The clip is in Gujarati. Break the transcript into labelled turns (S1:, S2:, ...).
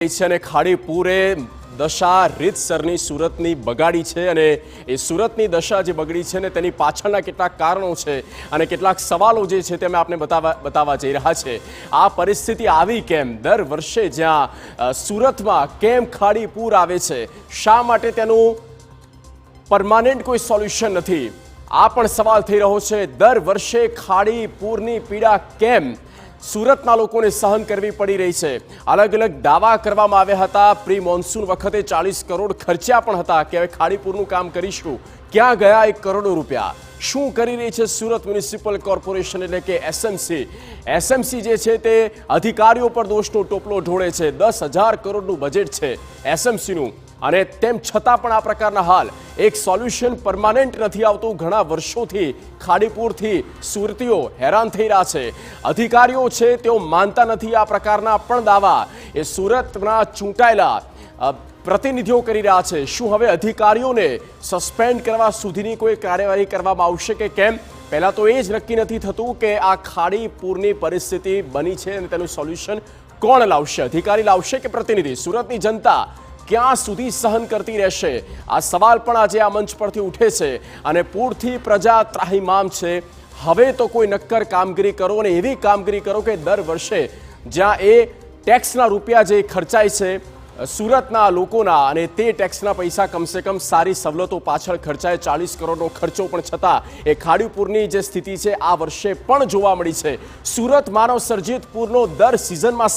S1: અને ખાડીપુરે દશા રીતસરની સુરતની બગાડી છે અને એ સુરતની દશા જે બગડી છે ને તેની પાછળના કેટલાક કારણો છે અને કેટલાક સવાલો જે છે તે અમે આપને બતાવવા જઈ રહ્યા છે। આ પરિસ્થિતિ આવી કેમ? દર વર્ષે જ્યાં સુરતમાં કેમ ખાડીપુર આવે છે, શા માટે તેનું પરમાનન્ટ કોઈ સોલ્યુશન નથી, આ પણ સવાલ થઈ રહ્યો છે। દર વર્ષે ખાડીપુરની પીડા કેમ સુરતના લોકોને સહન કરવી પડી રહી છે? અલગ અલગ દાવા કરવામાં આવ્યા હતા। પ્રી મોન્સૂન વખતે 40 કરોડ ખર્ચ્યા પણ હતા કે હવે ખાડીપુરનું કામ કરીશું। ક્યાં ગયા 1 કરોડ રૂપિયા? શું કરી રહી છે સુરત મ્યુનિસિપલ કોર્પોરેશન એટલે કે એસએમસી જે છે તે અધિકારીઓ પર દોષનો ટોપલો ઢોળે છે। 10,000 કરોડનું બજેટ છે એસએમસીનું અને તેમ છતાં પણ આ પ્રકારના હાલ। એક સોલ્યુશન પરમાનન્ટ નથી આવતું। ઘણા વર્ષોથી ખાડીપુરથી સુરતીઓ હેરાન થઈ રહ્યા છે। અધિકારીઓ છે તેઓ માનતા નથી આ પ્રકારના પણ દાવા એ સુરતના ચૂંટાયેલા પ્રતિનિધિઓ કરી રહ્યા છે। શું હવે અધિકારીઓને સસ્પેન્ડ કરવા સુધીની કોઈ કાર્યવાહી કરવામાં આવશે કે કેમ? પહેલા તો એ જ નક્કી નથી થતું કે આ ખાડીપુરની પરિસ્થિતિ બની છે અને તેનું સોલ્યુશન કોણ લાવશે? અધિકારી લાવશે કે પ્રતિનિધિ? સુરતની જનતા ક્યાં સુધી સહન કરતી રહેશે? આ સવાલ પણ આજે આ મંચ પરથી ઉઠે છે અને પૂરથી પ્રજા ત્રાહિમામ છે। હવે તો કોઈ નક્કર કામગીરી કરો અને એવી કામગીરી કરો કે દર વર્ષે જ્યાં એ ટેક્સના રૂપિયા જે ખર્ચાય છે સુરતના લોકોના અને તે ટેક્સના પૈસા કમસે કમ સારી સવલતો પાછળ ખર્ચાય। 40 કરોડનો ખર્ચો પણ છતાં એ ખાડીપુરની જે સ્થિતિ છે આ વર્ષે પણ જોવા મળી છે। સુરત માનવ સર્જિત પૂરનો દર સિઝનમાં